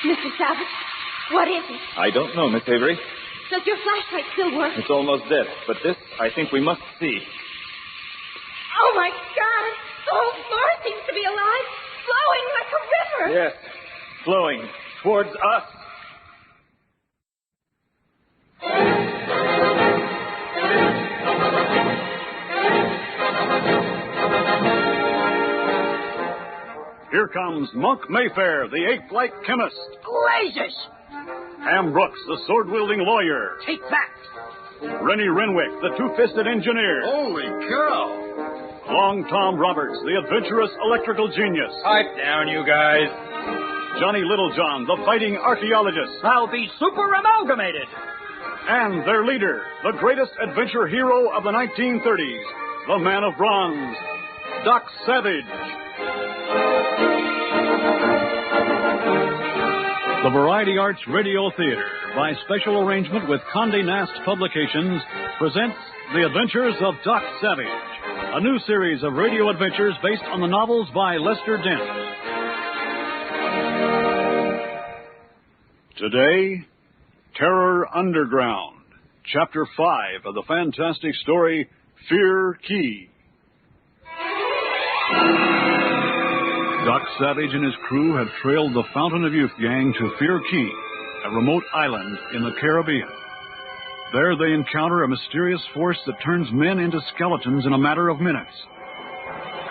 Mr. Savage, what is it? I don't know, Miss Avery. Does your flashlight still work? It's almost dead, but this I think we must see. Oh, my God. The whole floor seems to be alive, flowing like a river. Yes, flowing towards us. Here comes Monk Mayfair, the ape-like chemist. Blazes! Ham Brooks, the sword-wielding lawyer. Take that! Rennie Renwick, the two-fisted engineer. Holy cow! Long Tom Roberts, the adventurous electrical genius. Pipe down, you guys. Johnny Littlejohn, the fighting archaeologist. I'll be super amalgamated. And their leader, the greatest adventure hero of the 1930s, the man of bronze, Doc Savage. The Variety Arts Radio Theater, by special arrangement with Condé Nast Publications, presents The Adventures of Doc Savage, a new series of radio adventures based on the novels by Lester Dent. Today, Terror Underground, Chapter 5 of the fantastic story, Fear Key. Doc Savage and his crew have trailed the Fountain of Youth gang to Fear Key, a remote island in the Caribbean. There they encounter a mysterious force that turns men into skeletons in a matter of minutes.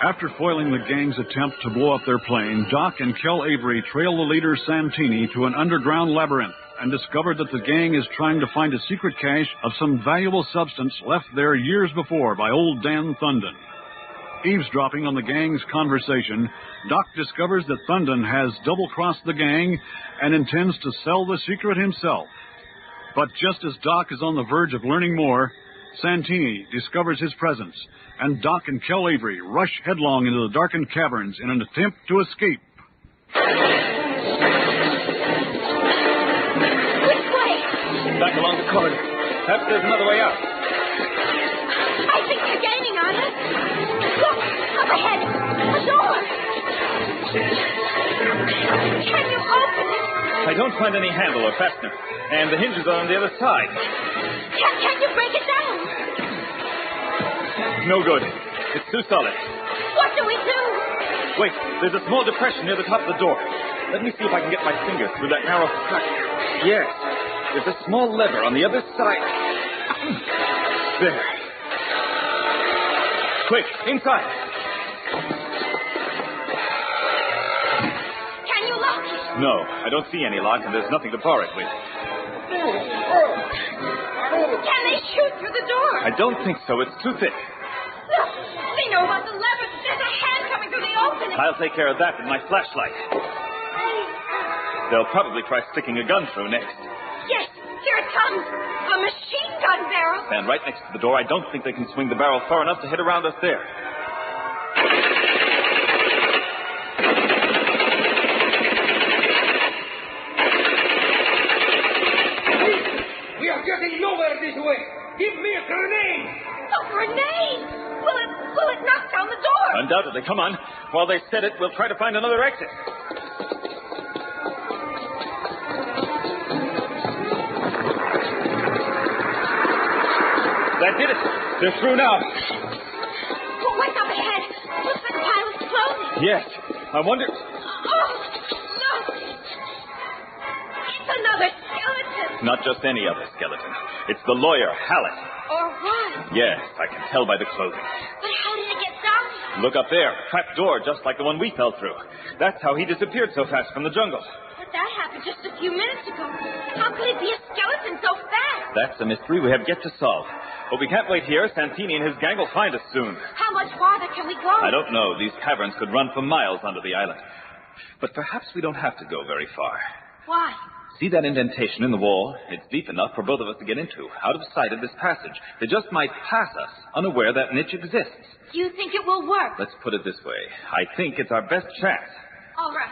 After foiling the gang's attempt to blow up their plane, Doc and Kel Avery trail the leader Santini to an underground labyrinth and discover that the gang is trying to find a secret cache of some valuable substance left there years before by old Dan Thunden. Eavesdropping on the gang's conversation, Doc discovers that Thunden has double-crossed the gang and intends to sell the secret himself. But just as Doc is on the verge of learning more, Santini discovers his presence, and Doc and Kel Avery rush headlong into the darkened caverns in an attempt to escape. Which way? Back along the corridor. Perhaps there's another way out. I think they're gaining on us. Look, up ahead, a door. Can you open it? I don't find any handle or fastener, and the hinges are on the other side. Can you break it down? No good. It's too solid. What do we do? Wait, there's a small depression near the top of the door. Let me see if I can get my finger through that narrow crack. Yes, there's a small lever on the other side. There. Quick, inside. Can you lock it? No, I don't see any lock, and there's nothing to bar it with. Can they shoot through the door? I don't think so. It's too thick. Look, they know about the lever. There's a hand coming through the opening. I'll take care of that with my flashlight. They'll probably try sticking a gun through next. Yes, here it comes. A machine gun barrel. Stand right next to the door. I don't think they can swing the barrel far enough to hit around us there. We are getting nowhere this way. Give me a grenade. A grenade! Will it knock down the door? Undoubtedly. Come on. While they set it, we'll try to find another exit. That did it. They're through now. Well, what's up ahead? Looks like a pile of clothing. Yes. I wonder... Oh, look! It's another skeleton. Not just any other skeleton. It's the lawyer, Hallett. Or what? Yes, I can tell by the clothing. But how did it get down? Look up there. Trap door, just like the one we fell through. That's how he disappeared so fast from the jungle. But that happened just a few minutes ago. How could it be a skeleton so fast? That's a mystery we have yet to solve. But we can't wait here. Santini and his gang will find us soon. How much farther can we go? I don't know. These caverns could run for miles under the island. But perhaps we don't have to go very far. Why? See that indentation in the wall? It's deep enough for both of us to get into, out of sight of this passage. They just might pass us, unaware that niche exists. Do you think it will work? Let's put it this way. I think it's our best chance. All right.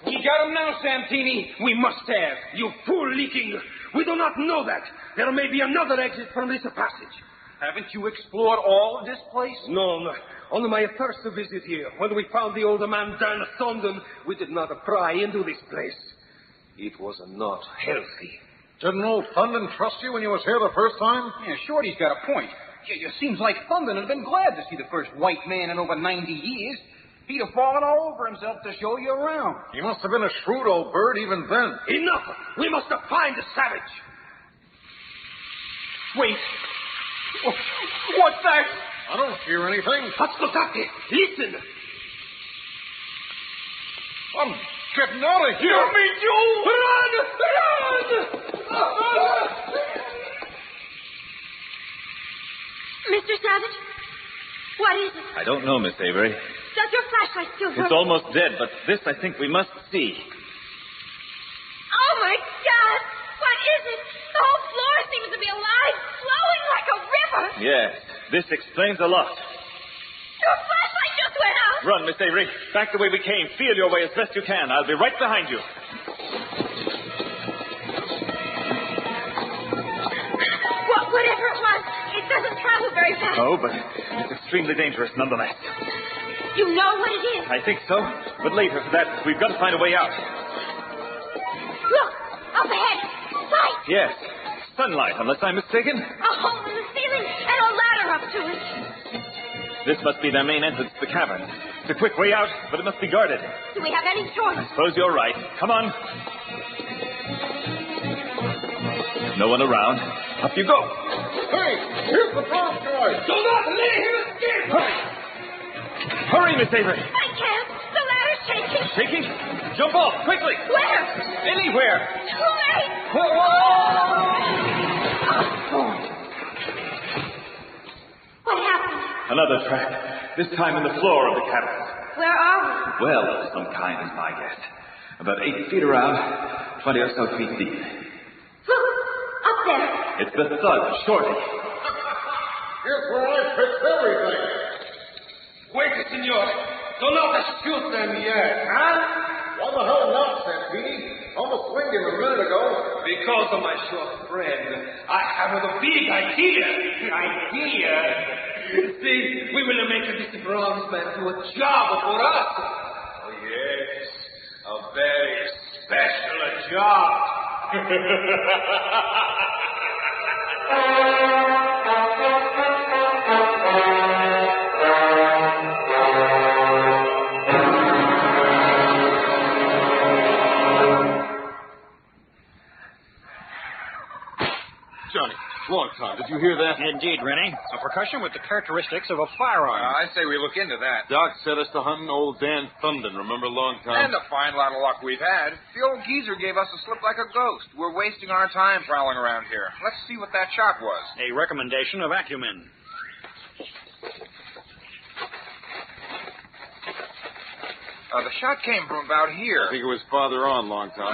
We got him now, Santini. We must have. You fool leaking. We do not know that. There may be another exit from this passage. Haven't you explored all of this place? No, no. On my first visit here, when we found the old man Dan Thunden, we did not pry into this place. It was not healthy. Didn't old Thunden trust you when you was here the first time? Yeah, Shorty's got a point. It seems like Thunden had been glad to see the first white man in over 90 years. He'd have fallen all over himself to show you around. He must have been a shrewd old bird even then. Enough! We must find the savage! Wait. What's that? I don't hear anything. Ascoltate! Listen! I'm getting out of here. You mean you? Run! Run! Mr. Savage? What is it? I don't know, Miss Avery. Does your flashlight still work? It's almost dead, but this I think we must see. Oh, my God! What is it? The whole floor seems to be alive, flowing like a river. Yes, this explains a lot. Your flashlight just went out. Run, Miss Avery. Back the way we came. Feel your way as best you can. I'll be right behind you. Whatever it was, it doesn't travel very fast. Oh, but it's extremely dangerous nonetheless. You know what it is? I think so. But later, for that, we've got to find a way out. Look, up ahead. Light. Yes. Sunlight, unless I'm mistaken. A hole in the ceiling and a ladder up to it. This must be their main entrance to the cavern. It's a quick way out, but it must be guarded. Do we have any choice? I suppose you're right. Come on. No one around. Up you go. Hey, here's the frog guy. Do not let him escape! Hurry. Hurry, Miss Avery. I can't. The ladder's shaking. Shaking? Jump off, quickly. Where? Anywhere. Too late. What happened? Another track. This time in the floor of the cavern. Where are Well of some kind is my guess. About 8 feet around, 20 or so feet deep. we? Look, up there. It's the thug, Shorty. Here's where I fix everything. Wait, senor. Do not shoot them yet, huh? Why the hell not, Santini? Almost swinged him a minute ago. Because of my short friend, I have a big idea. See, we will make this bronze man do a job for us. Oh, yes. A very special job. Johnny, long time. Did you hear that? Indeed, Rennie. A percussion with the characteristics of a firearm. I say we look into that. Doc set us to hunting old Dan Thunden, remember, long time? And a fine lot of luck we've had. The old geezer gave us a slip like a ghost. We're wasting our time prowling around here. Let's see what that shot was. A recommendation of Acumen. The shot came from about here. I think it was farther on, long time.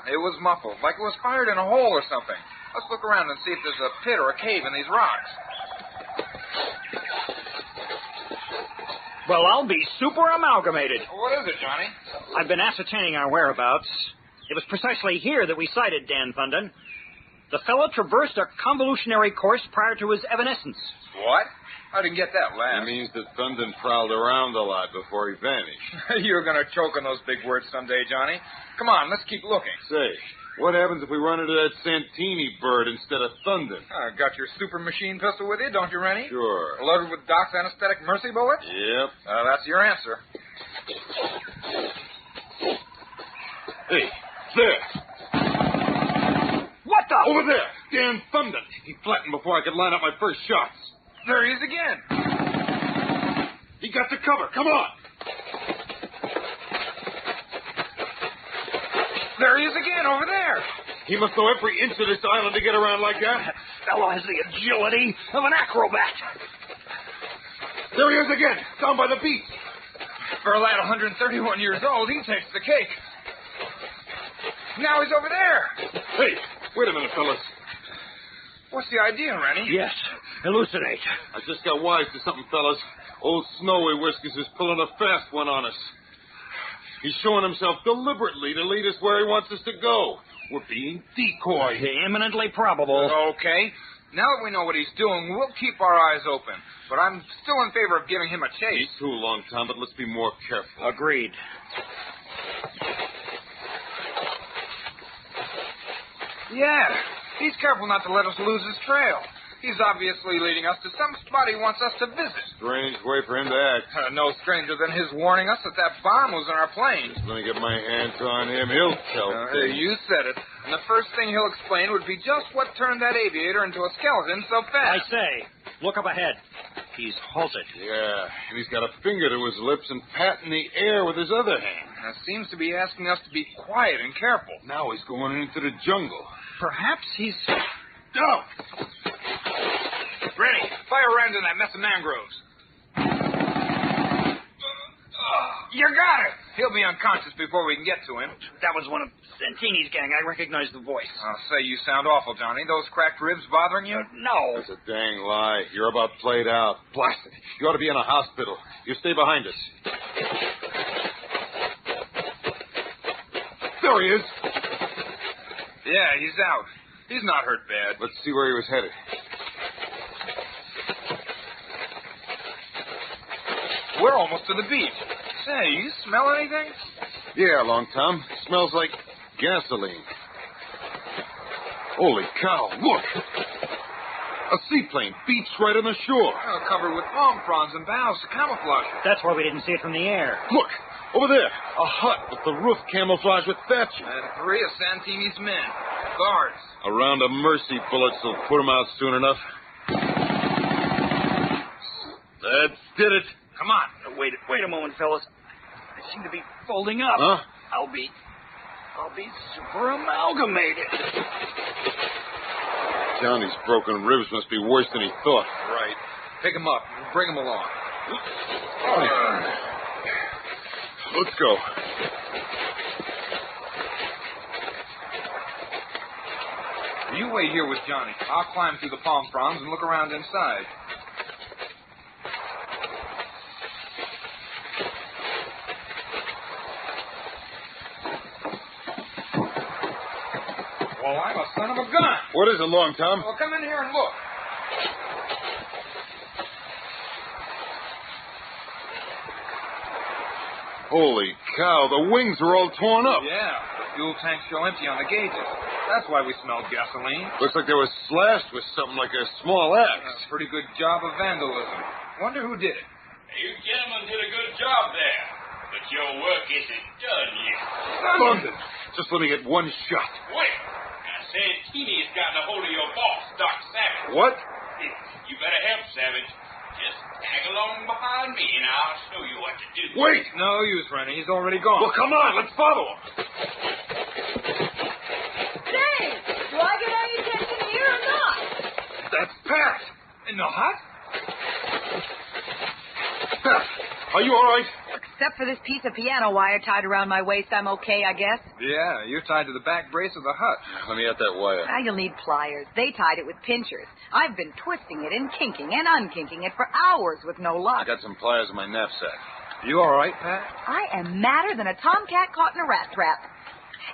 It was muffled, like it was fired in a hole or something. Let's look around and see if there's a pit or a cave in these rocks. Well, I'll be super amalgamated. What is it, Johnny? I've been ascertaining our whereabouts. It was precisely here that we sighted Dan Thunden. The fellow traversed a convolutionary course prior to his evanescence. What? I didn't get that last. That means that Thunden prowled around a lot before he vanished. You're going to choke on those big words someday, Johnny. Come on, let's keep looking. Say, what happens if we run into that Santini bird instead of Thunden? Got your super machine pistol with you, don't you, Rennie? Sure. Loaded with Doc's anesthetic mercy bullets? Yep. That's your answer. Hey, there. What the? Over there. Dan Thunden. He flattened before I could line up my first shots. There he is again. He got the cover. Come on. There he is again, over there. He must know every inch of this island to get around like that. That fellow has the agility of an acrobat. There he is again, down by the beach. For a lad 131 years old, he takes the cake. Now he's over there. Hey, wait a minute, fellas. What's the idea, Rennie? Yes, elucidate. I just got wise to something, fellas. Old Snowy Whiskers is pulling a fast one on us. He's showing himself deliberately to lead us where he wants us to go. We're being decoyed. Eminently probable. Okay. Now that we know what he's doing, we'll keep our eyes open. But I'm still in favor of giving him a Me chase. too, Long Tom, but let's be more careful. Agreed. Yeah, he's careful not to let us lose his trail. He's obviously leading us to some spot he wants us to visit. Strange way for him to act. No stranger than his warning us that bomb was in our plane. When I get my hands on him, he'll tell things. You said it. And the first thing he'll explain would be just what turned that aviator into a skeleton so I fast. say, look up ahead. He's halted. Yeah, and he's got a finger to his lips and patting the air with his other hand. Seems to be asking us to be quiet and careful. Now he's going into the jungle. Perhaps he's... Down! Rennie, fire rounds in that mess of mangroves. You got it. He'll be unconscious before we can get to him. That was one of Santini's gang. I recognize the voice. I'll say you sound awful, Johnny. Those cracked ribs bothering you? No. That's a dang lie. You're about played out. Blast it. You ought to be in a hospital. You stay behind us. There he is. Yeah, he's out. He's not hurt bad. Let's see where he was headed. We're almost to the beach. Say, you smell anything? Yeah, Long Tom. Smells like gasoline. Holy cow, look! A seaplane beached right on the shore. Covered with palm fronds and boughs to camouflage it. That's why we didn't see it from the air. Look, over there. A hut with the roof camouflaged with thatching. And 3 of Santini's men. Guards. A round of mercy bullets will put him out soon enough. That did it. Come on. Wait a moment, fellas. I seem to be folding up. Huh? I'll be super amalgamated. Johnny's broken ribs must be worse than he thought. Right. Pick him up. Bring him along. Let's go. You wait here with Johnny. I'll climb through the palm fronds and look around inside. Well, I'm a son of a gun. What is it, Long Tom? Well, come in here and look. Holy cow, the wings are all torn up. Yeah, the fuel tanks show empty on the gauges. That's why we smelled gasoline. Looks like they were slashed with something like a small axe. A pretty good job of vandalism. Wonder who did it. You gentlemen did a good job there, but your work isn't done yet. London. Just let me get one shot. Wait. Now, Santini's gotten a hold of your boss, Doc Savage. What? You better help, Savage. Just tag along behind me, and I'll show you what to do. Wait! No use, Rennie. He's already gone. Well, come on, let's follow him. Say, do I get any attention here or not? That's Pat. In the hut? Pat, are you all right? Except for this piece of piano wire tied around my waist, I'm okay, I guess. Yeah, you're tied to the back brace of the hut. Let me at that wire. Now you'll need pliers. They tied it with pinchers. I've been twisting it and kinking and unkinking it for hours with no I luck. got some pliers in my knapsack. You all right, Pat? I am madder than a tomcat caught in a rat trap.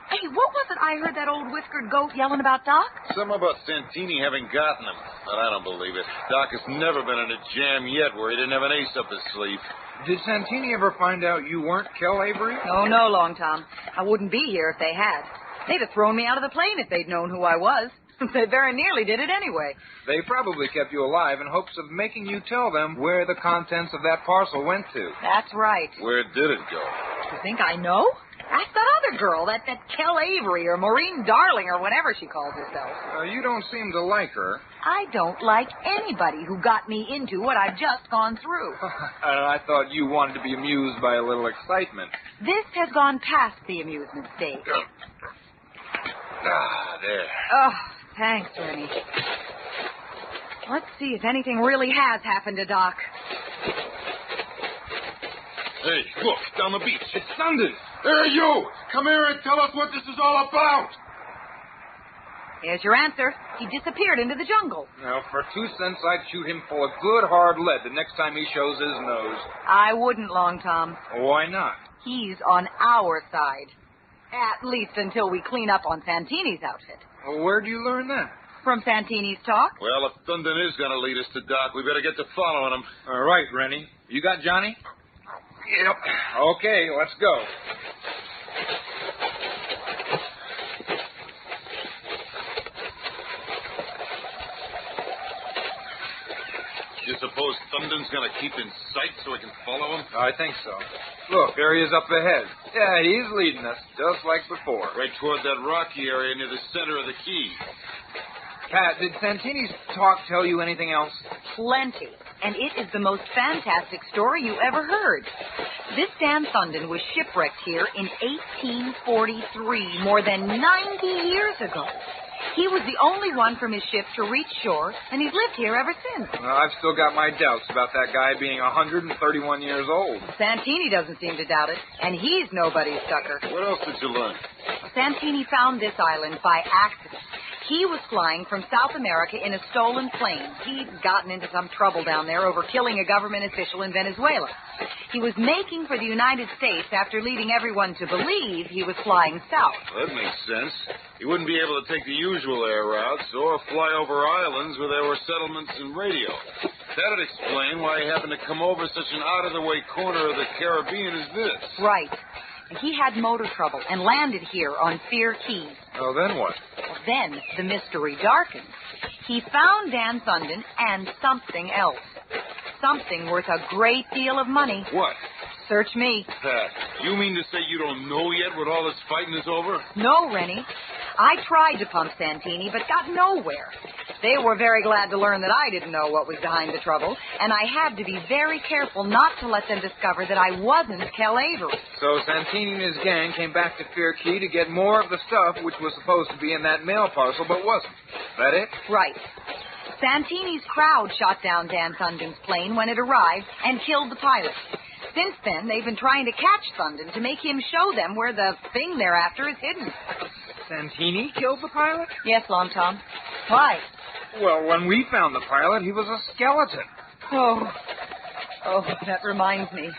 Hey, what was it I heard that old whiskered goat yelling about, Doc? Something about Santini having gotten him, but I don't believe it. Doc has never been in a jam yet where he didn't have an ace up his sleeve. Did Santini ever find out you weren't Kel Avery? Oh, no, Long Tom. I wouldn't be here if they had. They'd have thrown me out of the plane if they'd known who I was. They very nearly did it anyway. They probably kept you alive in hopes of making you tell them where the contents of that parcel went to. That's right. Where did it go? You think I know? Ask that other girl, that Kel Avery or Maureen Darling or whatever she calls herself. You don't seem to like her. I don't like anybody who got me into what I've just gone through. I thought you wanted to be amused by a little excitement. This has gone past the amusement stage. Ah, there. Oh, thanks, Rennie. Let's see if anything really has happened to Doc. Hey, look, down the beach. It's Sundin. There you! Come here and tell us what this is all about. Here's your answer. He disappeared into the jungle. Now, for 2 cents, I'd shoot him full of good hard lead the next time he shows his nose. I wouldn't, Long Tom. Why not? He's on our side. At least until we clean up on Santini's outfit. Well, where'd you learn that? from Santini's talk. Well, if Thunden is going to lead us to Doc, we better get to following him. All right, Rennie. You got Johnny? Yep. Okay, let's go. You suppose Thunden's going to keep in sight so we can follow him? I think so. Look, there he is up ahead. Yeah, he's leading us, just like before. Right toward that rocky area near the center of the key. Pat, did Santini's talk tell you anything else? Plenty. And it is the most fantastic story you ever heard. This Dan Thunden was shipwrecked here in 1843, more than 90 years ago. He was the only one from his ship to reach shore, and he's lived here ever since. Well, I've still got my doubts about that guy being 131 years old. Santini doesn't seem to doubt it, and he's nobody's sucker. What else did you learn? Santini found this island by accident. He was flying from South America in a stolen plane. He'd gotten into some trouble down there over killing a government official in Venezuela. He was making for the United States after leading everyone to believe he was flying south. Well, that makes sense. He wouldn't be able to take the usual air routes or fly over islands where there were settlements and radio. That'd explain why he happened to come over such an out-of-the-way corner of the Caribbean as this. Right. He had motor trouble and landed here on Fear Keys. Oh, then what? Well, then the mystery darkened. He found Dan Thunden and something else. Something worth a great deal of money. What? Search me. Pat, you mean to say you don't know yet what all this fighting is over? No, Rennie. I tried to pump Santini, but got nowhere. They were very glad to learn that I didn't know what was behind the trouble, and I had to be very careful not to let them discover that I wasn't Kel Avery. So Santini and his gang came back to Fear Key to get more of the stuff which was supposed to be in that mail parcel, but wasn't. That it? Right. Santini's crowd shot down Dan Thunden's plane when it arrived and killed the pilot. Since then, they've been trying to catch Thunden to make him show them where the thing they're after is hidden. Santini killed the pilot? Yes, Long Tom. Why? Well, when we found the pilot, he was a skeleton. Oh, that reminds me.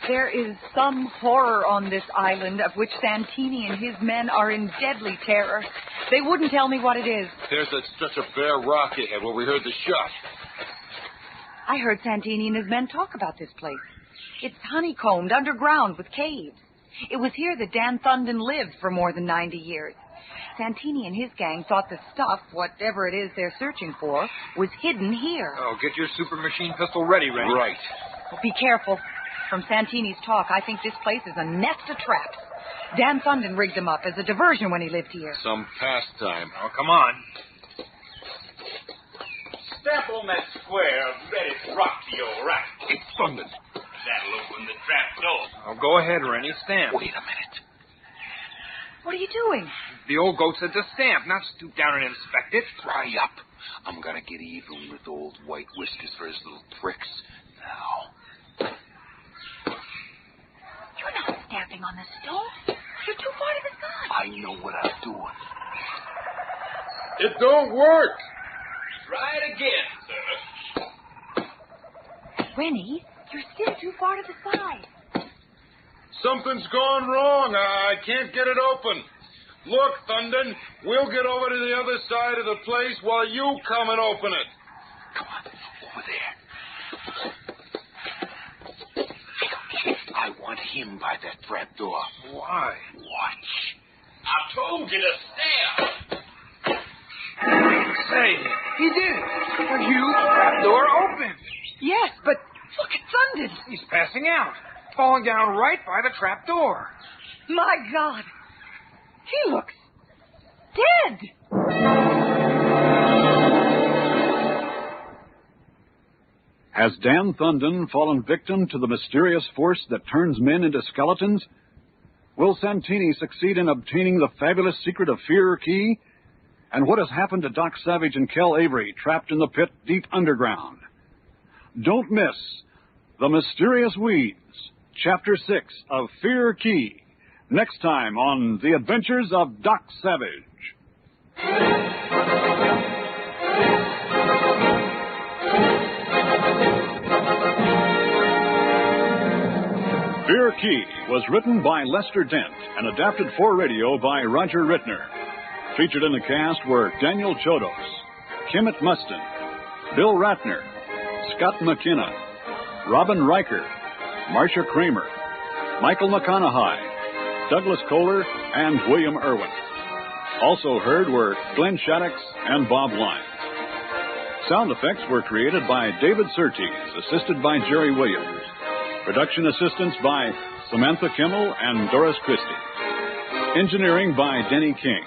There is some horror on this island of which Santini and his men are in deadly terror. They wouldn't tell me what it is. There's that stretch of bare rock ahead where we heard the shot. I heard Santini and his men talk about this place. It's honeycombed underground with caves. It was here that Dan Thunden lived for more than 90 years. Santini and his gang thought the stuff, whatever it is they're searching for, was hidden here. Oh, get your super machine pistol ready, Rennie. Right. Well, be careful. From Santini's talk, I think this place is a nest of traps. Dan Thunden rigged them up as a diversion when he lived here. Some pastime. Oh, come on. Step on that square of reddish rock to your right. It's Thunden. That'll open the trap door. Oh, go ahead, Rennie. Stamp. Wait a minute. What are you doing? The old goat said to stamp, not stoop down and inspect it. Dry up. I'm going to get even with old White Whiskers for his little tricks. Now. You're not stamping on the stone. You're too far to the side. I know what I'm doing. It don't work. Try it again, sir. Rennie, you're still too far to the side. Something's gone wrong. I can't get it open. Look, Thunden, we'll get over to the other side of the place while you come and open it. Come on, over there. I want him by that trap door. Why? Watch. I told you to stamp. Say, he did it. A huge trap door opened. Yes, but look at Thunden. He's passing out, falling down right by the trap door. My God. He looks dead. Has Dan Thunden fallen victim to the mysterious force that turns men into skeletons? Will Santini succeed in obtaining the fabulous secret of Fear Key? And what has happened to Doc Savage and Kel Avery trapped in the pit deep underground? Don't miss The Mysterious Weeds, Chapter 6 of Fear Key, next time on The Adventures of Doc Savage. Fear Key was written by Lester Dent and adapted for radio by Roger Rittner. Featured in the cast were Daniel Chodos, Kimmett Mustin, Bill Ratner, Scott McKenna, Robin Riker, Marcia Kramer, Michael McConaughey, Douglas Kohler, and William Irwin. Also heard were Glenn Shaddix and Bob Lyons. Sound effects were created by David Surtees, assisted by Jerry Williams. Production assistance by Samantha Kimmel and Doris Christie. Engineering by Denny King.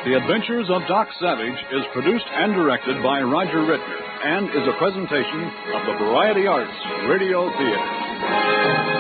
The Adventures of Doc Savage is produced and directed by Roger Rittner and is a presentation of the Variety Arts Radio Theater.